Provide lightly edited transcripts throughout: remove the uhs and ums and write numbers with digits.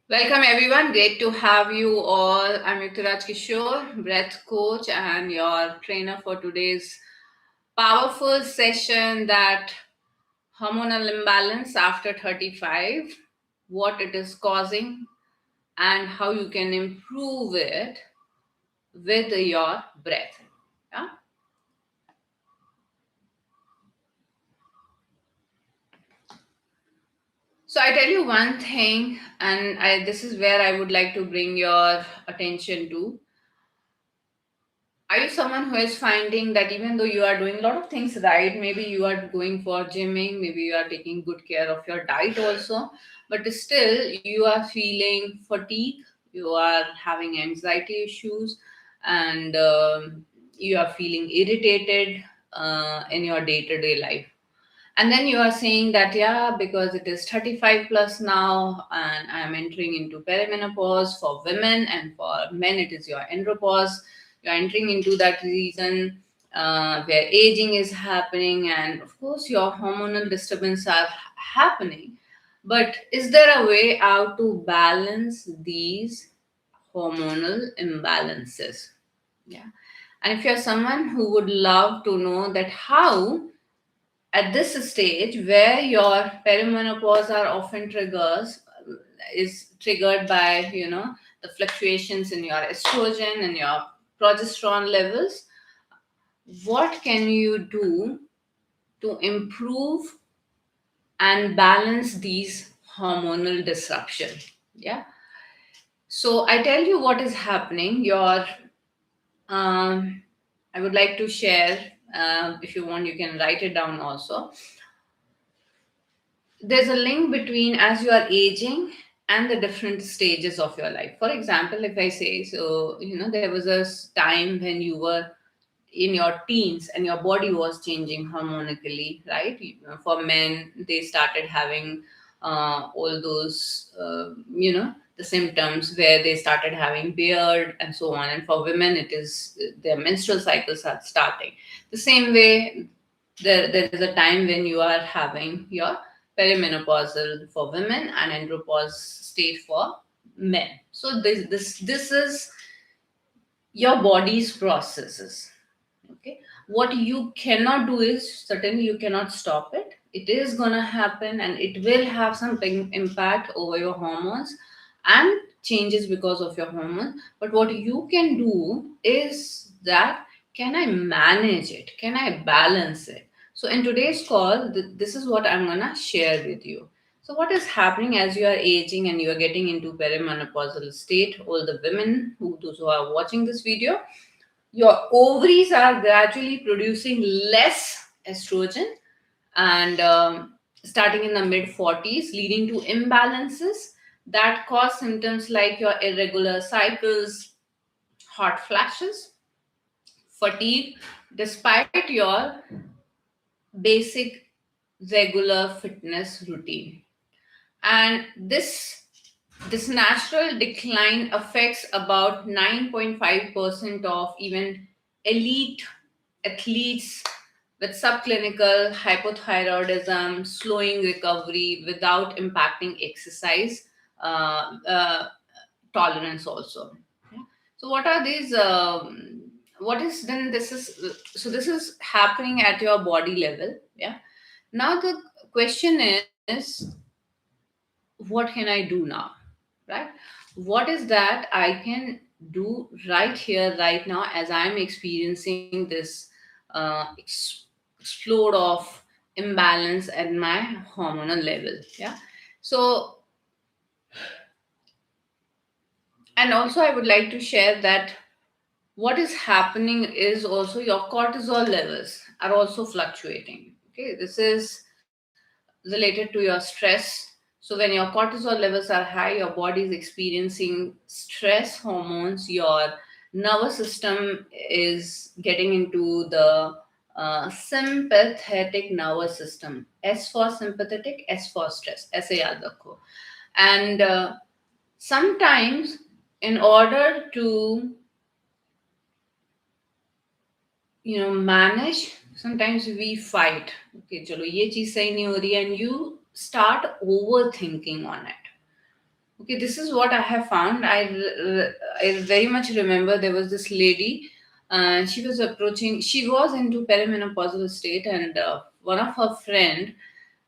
Welcome everyone. Great to have you all. I'm Yuktaraj Kishore, breath coach and your trainer for today's powerful session that hormonal imbalance after 35, what it is causing and how you can improve it with your breath. Yeah? So I tell you one thing, and this is where I would like to bring your attention to. Are you someone who is finding that even though you are doing a lot of things right, maybe you are going for gymming, maybe you are taking good care of your diet also, but still you are feeling fatigue, you are having anxiety issues, and you are feeling irritated in your day to day life? And then you are saying that, yeah, because it is 35 plus now, and I am entering into perimenopause for women, and for men, it is your andropause. You're entering into that reason where aging is happening, and of course, your hormonal disturbance are happening. But is there a way out to balance these hormonal imbalances? Yeah. And if you're someone who would love to know that how at this stage where your perimenopause are often triggers is triggered by the fluctuations in your estrogen and your progesterone levels, what can you do to improve and balance these hormonal disruption? Yeah, so I tell you what is happening. Your I would like to share, if you want you can write it down also. There's a link between as you are aging and the different stages of your life. For example, if I say, so there was a time when you were in your teens and your body was changing hormonically, right? For men, they started having all those the symptoms where they started having beard and so on, and for women it is their menstrual cycles are starting the same way. There is a time when you are having your perimenopausal for women and andropause state for men. So this is your body's processes. Okay, what you cannot do is, certainly you cannot stop it. It is gonna happen, and it will have some big impact over your hormones and changes because of your hormones. But what you can do is that, can I manage it? Can I balance it? So in today's call, this is what I'm gonna share with you. So what is happening as you are aging and you are getting into perimenopausal state? All the women those who are watching this video, your ovaries are gradually producing less estrogen, and starting in the mid 40s, leading to imbalances that cause symptoms like your irregular cycles, hot flashes, fatigue, despite your basic regular fitness routine. And this natural decline affects about 9.5% of even elite athletes with subclinical hypothyroidism, slowing recovery without impacting exercise tolerance also. Yeah. So what are these? What is then? This is, so this is happening at your body level. Yeah. Now the question is, what can I do now? Right? What is that I can do right here, right now, as I'm experiencing this explode of imbalance at my hormonal level? Yeah. So, and also I would like to share that what is happening is also your cortisol levels are also fluctuating. Okay, this is related to your stress. So when your cortisol levels are high, your body is experiencing stress hormones, your nervous system is getting into the sympathetic nervous system. S for sympathetic, S for stress, ऐसे याद रखो. And sometimes, in order to manage, sometimes we fight. Okay, chalo ye cheez sahi nahi ho rahi, and you start overthinking on it. Okay, this is what I have found. I very much remember there was this lady. She was approaching. She was into perimenopausal state, and one of her friend,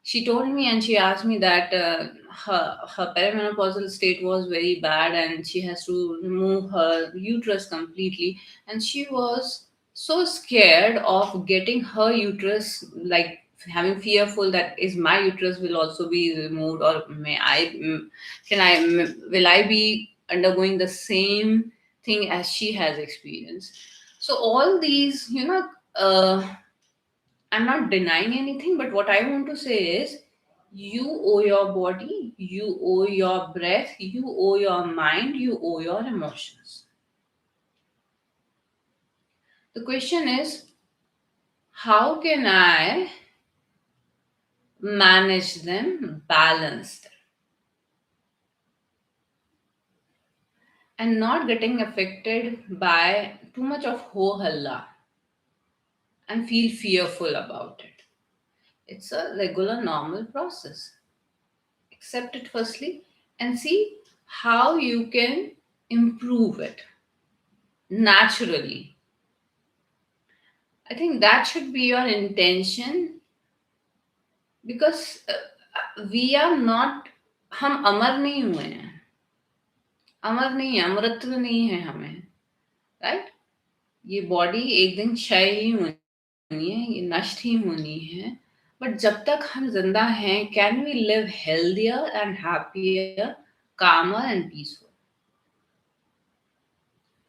she told me and she asked me that her perimenopausal state was very bad and she has to remove her uterus completely, and she was so scared of getting her uterus, like having fearful that is my uterus will also be removed, or may I can I will I be undergoing the same thing as she has experienced. So all these, I'm not denying anything, but what I want to say is you owe your body, you owe your breath, you owe your mind, you owe your emotions. The question is, how can I manage them, balance them, and not getting affected by too much of ho halla and feel fearful about it? It's a regular, normal process. Accept it firstly and see how you can improve it naturally. I think that should be your intention, because we are not, हम अमर नहीं हुए हैं, अमर नहीं है, अमरत्व नहीं है हमें, राइट? ये बॉडी एक दिन क्षय ही होनी है, ये नष्ट ही होनी है, बट जब तक हम जिंदा हैं, can we live healthier and happier, calmer and peaceful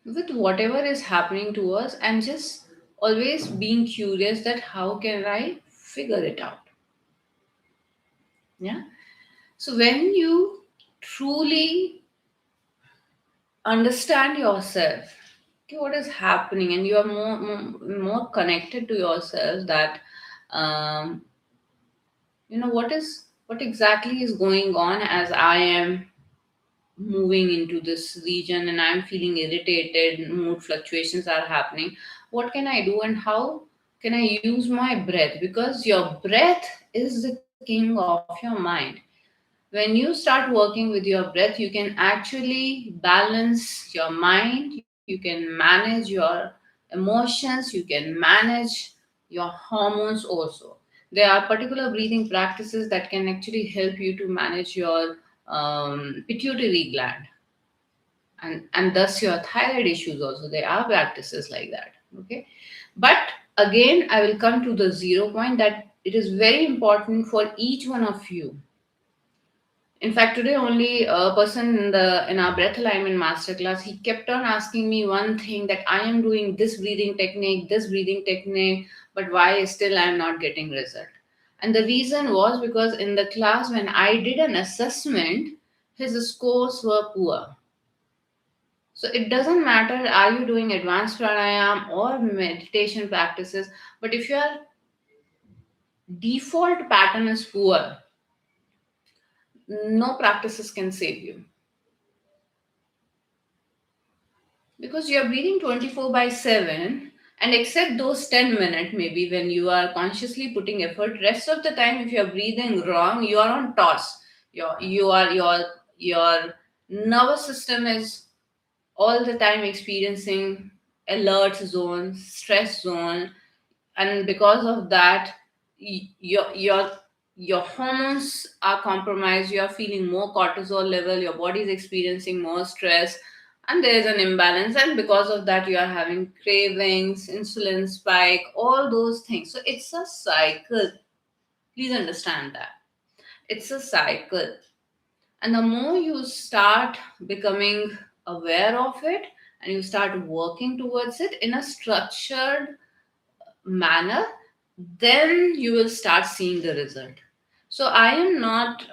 with whatever is happening to us, and just always being curious that how can I figure it out. Yeah. So when you truly understand yourself, okay, what is happening, and you are more connected to yourself, that um, what exactly is going on as I am moving into this region and I'm feeling irritated, mood fluctuations are happening. What can I do, and how can I use my breath? Because your breath is the king of your mind. When you start working with your breath, you can actually balance your mind, you can manage your emotions, you can manage your hormones also. There are particular breathing practices that can actually help you to manage your pituitary gland, and thus your thyroid issues also. There are practices like that. Okay. But again, I will come to the zero point, that it is very important for each one of you. In fact, today only a person in our breath alignment masterclass, he kept on asking me one thing, that I am doing this breathing technique, but why still I am not getting result? And the reason was because in the class when I did an assessment, his scores were poor. So it doesn't matter are you doing advanced pranayam or meditation practices, but if your default pattern is poor, no practices can save you, because you're breathing 24 by 7, and except those 10 minutes maybe when you are consciously putting effort, rest of the time if you're breathing wrong, you are on toss. Your nervous system is all the time experiencing alert zone, stress zone, and because of that, your hormones are compromised. You are feeling more cortisol level, your body is experiencing more stress, and there is an imbalance, and because of that you are having cravings, insulin spike, all those things. So it's a cycle. Please understand that it's a cycle, and the more you start becoming aware of it, and you start working towards it in a structured manner, then you will start seeing the result. So I am not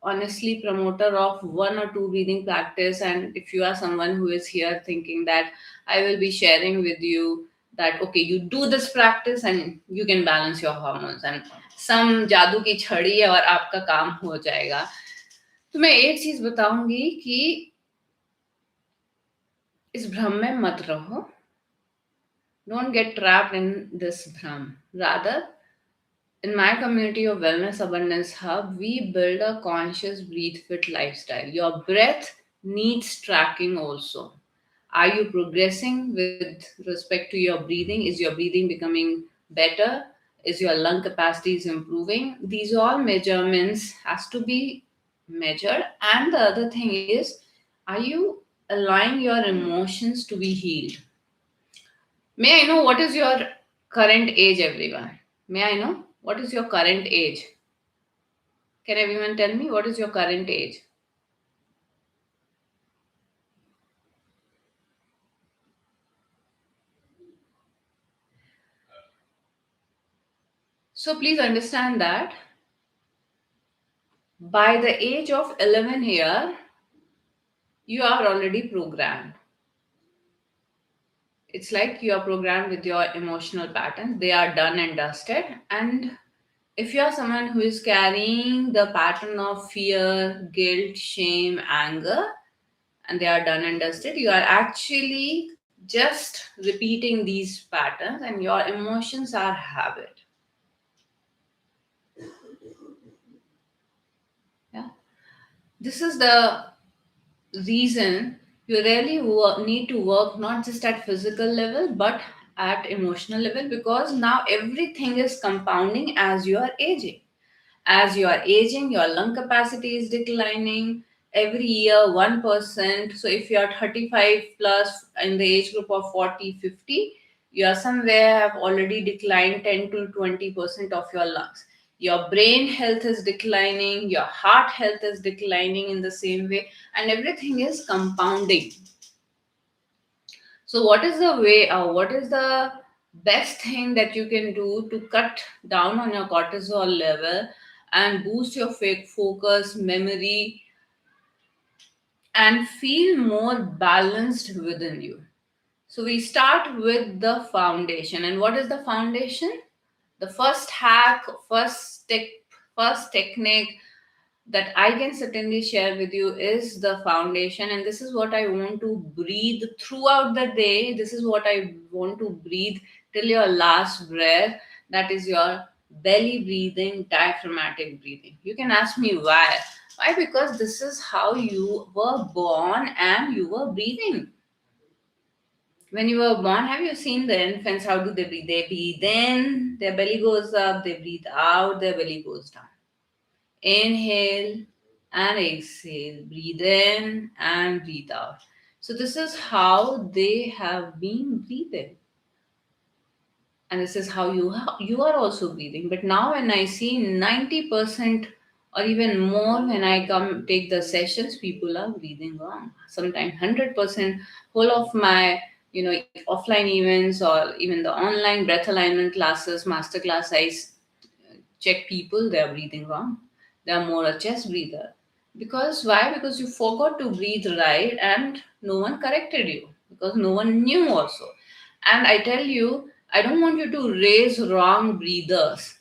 honestly promoter of one or two breathing practice, and if you are someone who is here thinking that I will be sharing with you that okay, you do this practice and you can balance your hormones and some जादू की छड़ी है और आपका काम हो जाएगा, तो मैं एक चीज बताऊंगी कि इस भ्रम में मत रहो. Don't get trapped in this भ्रम. Rather, In my community of Wellness Abundance Hub, we build a conscious breathe fit lifestyle. Your breath needs tracking also. Are you progressing with respect to your breathing? Is your breathing becoming better? Is your lung capacity is improving? These all measurements has to be measured. And the other thing is, are you allowing your emotions to be healed? May I know what is your current age, everyone? May I know what is your current age? Can everyone tell me what is your current age? So please understand that by the age of 11 here, you are already programmed. It's like you are programmed with your emotional patterns. They are done and dusted. And if you are someone who is carrying the pattern of fear, guilt, shame, anger, and they are done and dusted, you are actually just repeating these patterns, and your emotions are habit. Yeah. This is the reason you really need to work not just at physical level but at emotional level, because now everything is compounding as you are aging. As you are aging, your lung capacity is declining every year 1%. So if you are 35 plus in the age group of 40, 50, you are somewhere have already declined 10 to 20% of your lungs. Your brain health is declining, your heart health is declining in the same way, and everything is compounding. So, what is the way, what is the best thing that you can do to cut down on your cortisol level and boost your focus, memory, and feel more balanced within you? So, we start with the foundation. And what is the foundation? The first hack, first technique that I can certainly share with you is the foundation. And this is what I want to breathe throughout the day. This is what I want to breathe till your last breath. That is your belly breathing, diaphragmatic breathing. You can ask me why. Why? Because this is how you were born and you were breathing. When you were born, have you seen the infants? How do they breathe? They breathe in, their belly goes up, they breathe out, their belly goes down. Inhale and exhale. Breathe in and breathe out. So, this is how they have been breathing. And this is how you are also breathing. But now, when I see 90% or even more, when I come take the sessions, people are breathing wrong. Sometimes 100%. Whole of my offline events or even the online breath alignment classes, master class, I check people, they are breathing wrong. They are more a chest breather. Because why? Because you forgot to breathe right and no one corrected you. Because no one knew also. And I tell you, I don't want you to raise wrong breathers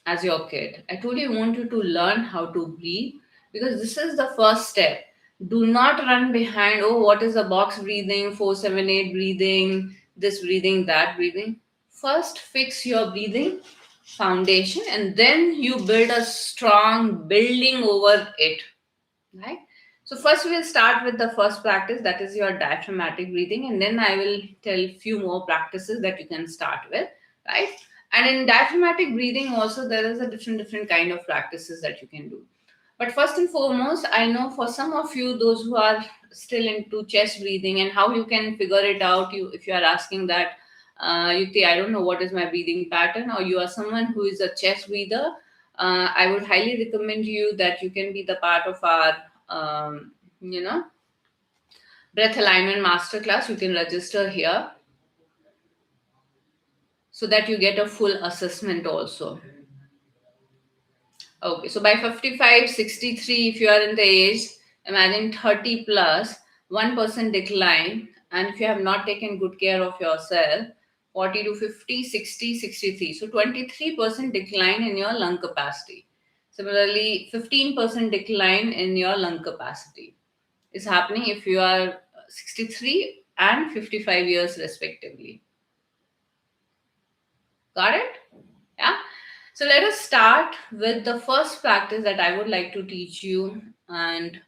as your kid. I told you I want you to learn how to breathe, because this is the first step. Do not run behind, oh, what is the box breathing, 478 breathing, this breathing, that breathing. First, fix your breathing foundation and then you build a strong building over it. Right? So first we'll start with the first practice, that is your diaphragmatic breathing, and then I will tell few more practices that you can start with, right? And in diaphragmatic breathing also there is a different kind of practices that you can do. But first and foremost, I know for some of you, those who are still into chest breathing and how you can figure it out, you if you are asking that, Yukti, I don't know what is my breathing pattern, or you are someone who is a chest breather, I would highly recommend you that you can be the part of our, um, you know, breath alignment masterclass. You can register here so that you get a full assessment also. Okay, so by 55, 63, if you are in the age, imagine 30 plus, 1% decline. And if you have not taken good care of yourself, 40 to 50, 60, 63. So 23% decline in your lung capacity. Similarly, 15% decline in your lung capacity is happening if you are 63 and 55 years respectively. Got it? Yeah. So let us start with the first practice that I would like to teach you, and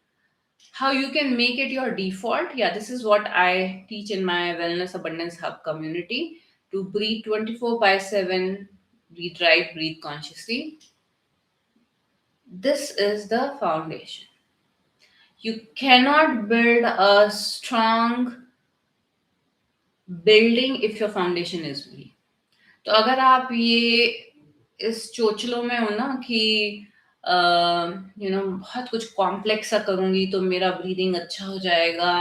how you can make it your default. Yeah, this is what I teach in my Wellness Abundance Hub community, to breathe 24 by 7, breathe right, breathe consciously. This is the foundation. You cannot build a strong building if your foundation is weak. तो अगर आप ये इस चोचलों में हो ना कि बहुत कुछ कॉम्प्लेक्स सा करूंगी तो मेरा ब्रीदिंग अच्छा हो जाएगा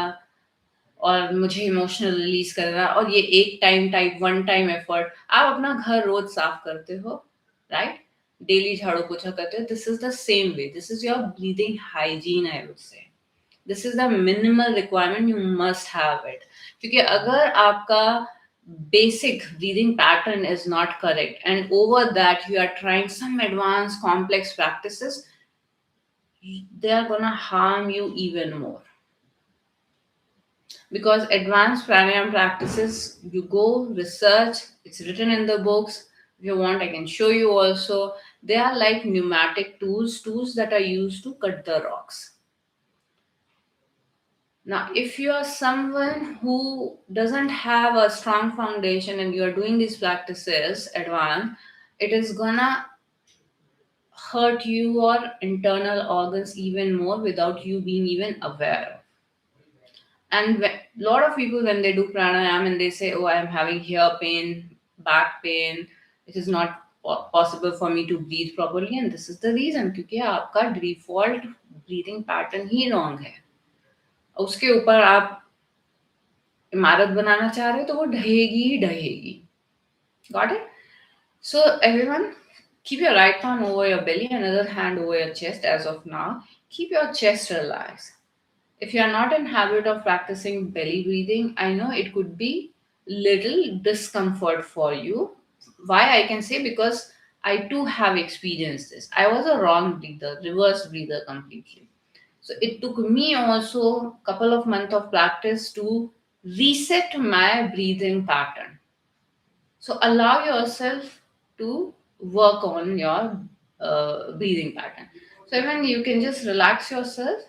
और मुझे इमोशनल रिलीज करना, और ये एक time type one time effort, आप अपना घर रोज साफ करते हो, राइट, डेली झाड़ू पोछा करते हो, this is the same way, this is your breathing hygiene, I would say this is the minimal requirement, you must have it. क्योंकि अगर आपका basic breathing pattern is not correct and over that you are trying some advanced complex practices, they are going to harm you even more. Because advanced pranayama practices, you go research, it's written in the books. If you want, I can show you also. They are like pneumatic tools that are used to cut the rocks. Now, if you are someone who doesn't have a strong foundation and you are doing these practices advanced, it is gonna hurt your internal organs even more without you being even aware of. And a lot of people, when they do pranayama and they say, "Oh, I am having hair pain, back pain. It is not possible for me to breathe properly," and this is the reason, क्योंकि आपका default breathing pattern ही wrong है. उसके ऊपर आप इमारत बनाना चाह रहे हो तो वो ढहेगी ही ढहेगी. Got it? So everyone, keep your right palm over your belly, another hand over your chest as of now. Keep your chest relaxed. If you are not in habit of practicing belly breathing, I know it could be little discomfort for you. Why I can say, because I too have experienced this. I was a wrong breather, reverse breather completely. So it took me also a couple of months of practice to reset my breathing pattern. So allow yourself to work on your breathing pattern. So even you can just relax yourself,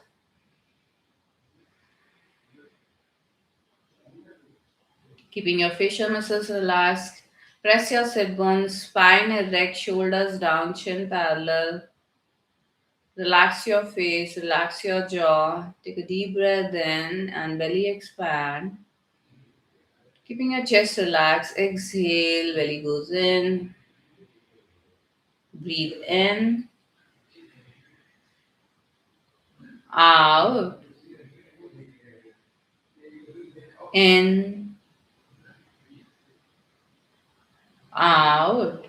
keeping your facial muscles relaxed. Press your sit bones, spine erect, shoulders down, chin parallel. Relax your face, relax your jaw. Take a deep breath in and belly expand. Keeping your chest relaxed, exhale, belly goes in. Breathe in, out, in, out,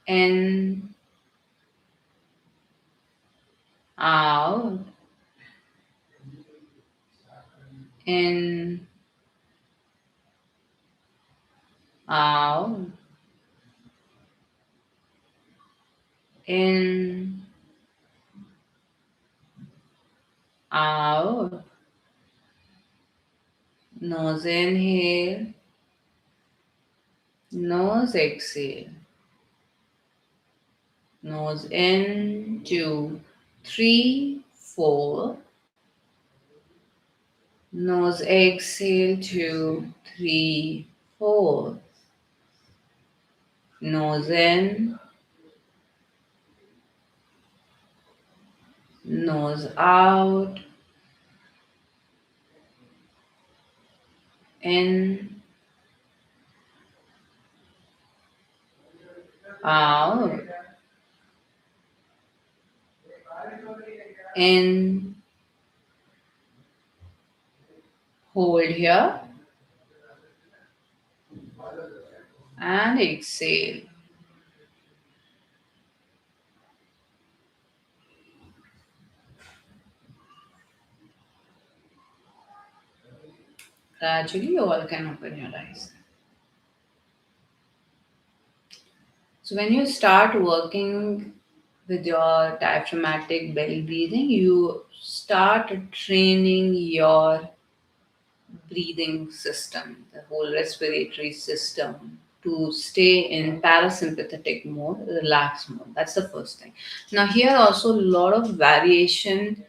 in, out, in, out, in, out. Nose inhale, nose exhale. Nose in, 2, 3, 4. Nose exhale, 2, 3, 4. Nose in, nose out, in, out, in, hold here, and exhale. Gradually, you all can open your eyes. So, when you start working with your diaphragmatic belly breathing, you start training your breathing system, the whole respiratory system. to stay in parasympathetic mode, relaxed mode. That's the first thing. Now, here also a lot of variation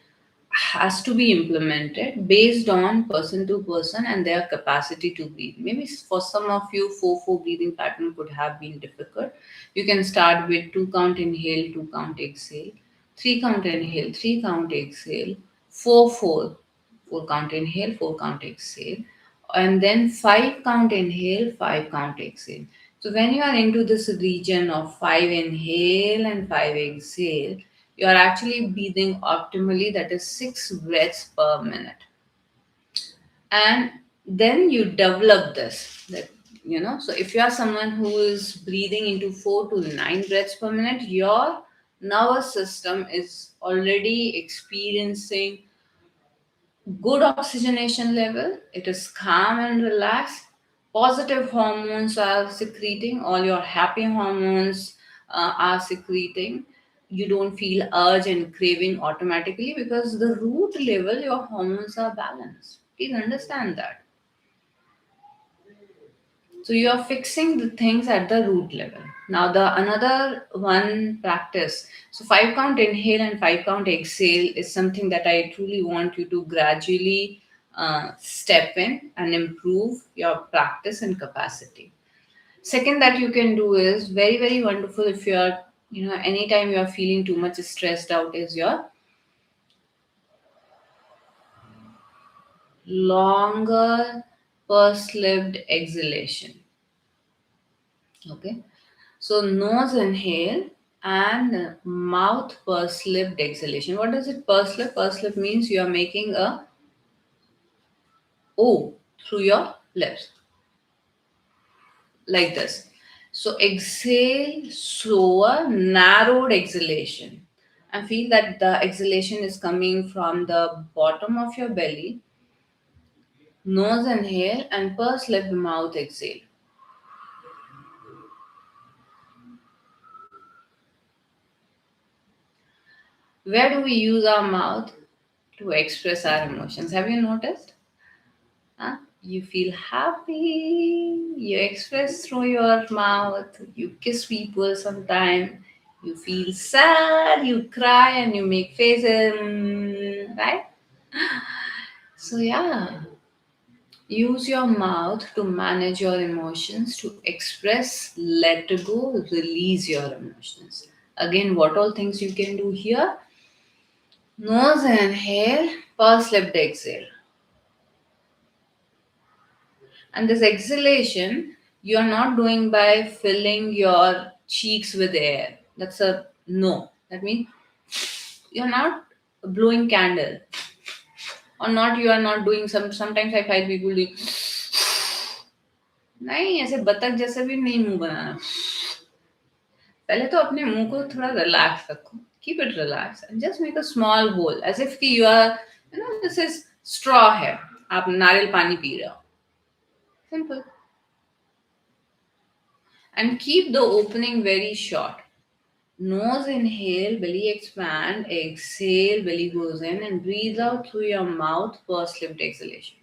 has to be implemented based on person to person and their capacity to breathe. Maybe for some of you, 4-4 breathing pattern could have been difficult. You can start with 2 count inhale, 2 count exhale, 3 count inhale, 3 count exhale, 4-4, 4 count inhale, 4 count exhale, and then 5 count inhale, 5 count exhale. So when you are into this region of 5 inhale and 5 exhale, you are actually breathing optimally, that is 6 breaths per minute. And then you develop this that, so if you are someone who is breathing into 4 to 9 breaths per minute, your nervous system is already experiencing good oxygenation level, it is calm and relaxed, positive hormones are secreting, all your happy hormones are secreting. You don't feel urge and craving automatically because the root level your hormones are balanced. Please understand that. So you are fixing the things at the root level. Now the another one practice. So 5 count inhale and 5 count exhale is something that I truly want you to gradually step in and improve your practice and capacity. Second that you can do is very very wonderful if you are, anytime you are feeling too much stressed out, is your longer pursed-lipped exhalation. Okay. So nose inhale and mouth pursed lipped exhalation. What does it pursed lip? Pursed lip means you are making a O through your lips like this. So exhale, slower, narrowed exhalation. And feel that the exhalation is coming from the bottom of your belly. Nose inhale and pursed lip, mouth exhale. Where do we use our mouth to express our emotions? Have you noticed? Huh? You feel happy, you express through your mouth, you kiss people sometime, you feel sad, you cry and you make faces, right? So, yeah, use your mouth to manage your emotions, to express, let go, release your emotions. Again, what all things you can do here? Nose inhale, pulse lip exhale. And this exhalation, you're not doing by filling your cheeks with air. That's a no. That means you're not blowing candle. Or not, you are not doing sometimes I find people doing नहीं ऐसे बतख जैसे भी नहीं मुंह बनाना. पहले तो अपने मुंह को थोड़ा रिलैक्स रखो. Keep it relaxed and just make a small hole as if कि you are, this is straw है. आप नारियल पानी पी रहे हो. Simple. And keep the opening very short. Nose inhale, belly expand, exhale, belly goes in, and breathe out through your mouth, pursed lipped exhalation.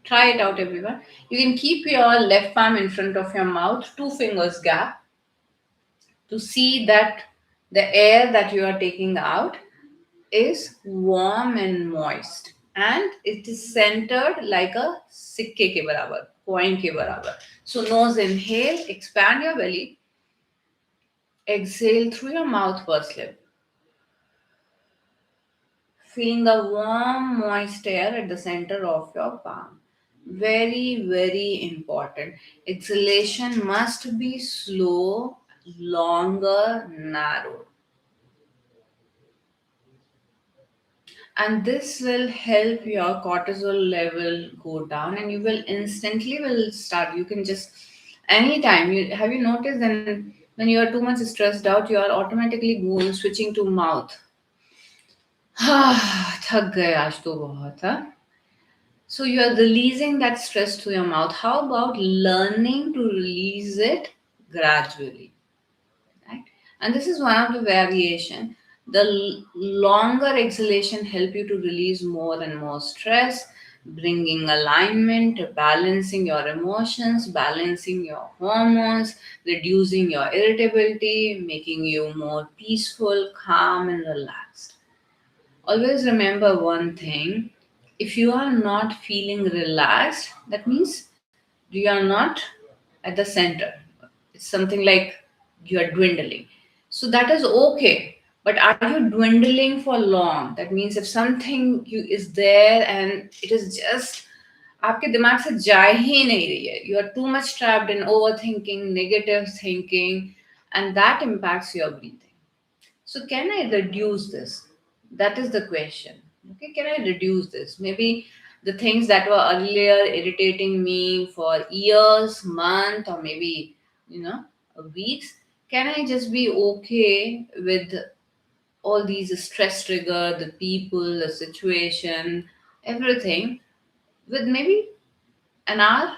Try it out, everyone. You can keep your left palm in front of your mouth, 2 fingers gap, to see that the air that you are taking out is warm and moist. And it is centered like a sikke ke barabar, coin ke barabar. So nose inhale, expand your belly, exhale through your mouth, pursed lip. Feeling the warm, moist air at the center of your palm. Very, very important. Exhalation must be slow, longer, narrow. And this will help your cortisol level go down and you will instantly will start. You can just anytime. Have you noticed then when you are too much stressed out, you are automatically going switching to mouth. थक गए आज तो बहुत हाँ. So you are releasing that stress to your mouth. How about learning to release it gradually? Right? And this is one of the variation. The longer exhalation help you to release more and more stress. bringing alignment, balancing your emotions, balancing your hormones, reducing your irritability, making you more peaceful, calm, and relaxed. Always remember one thing: if you are not feeling relaxed, that means you are not at the center. It's something like you are dwindling. So that is okay. But are you dwindling for long? That means if something you is there and it is just आपके दिमाग से जा ही नहीं रही है, you are too much trapped in overthinking, negative thinking, and that impacts your breathing. So, can I reduce this? That is the question. Okay, can I reduce this? Maybe the things that were earlier irritating me for years, month, or maybe weeks. Can I just be okay with all these stress trigger, the people, the situation, everything, with maybe an hour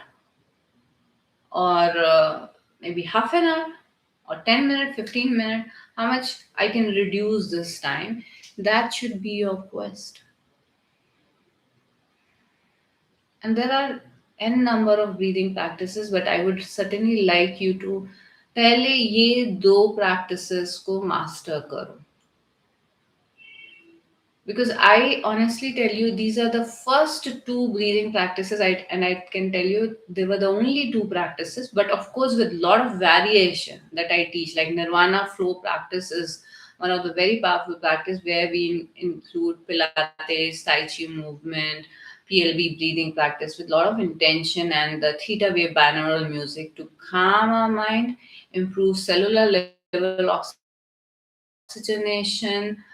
or maybe half an hour or 10 minutes, 15 minutes, how much I can reduce this time. That should be your quest. And there are n number of breathing practices, but I would certainly like you to पहले ये दो practices को master करो. Because I honestly tell you, these are the first two breathing practices, and I can tell you they were the only two practices, but of course with a lot of variation that I teach. Like Nirvana flow practice is one of the very powerful practice where we include Pilates, Tai Chi movement, PLB breathing practice with a lot of intention, and the theta wave binaural music to calm our mind, improve cellular level oxygenation,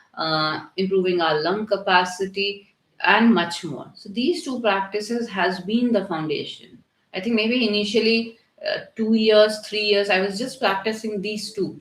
improving our lung capacity, and much more. So these two practices has been the foundation. I think maybe initially 2 years, 3 years, I was just practicing these two.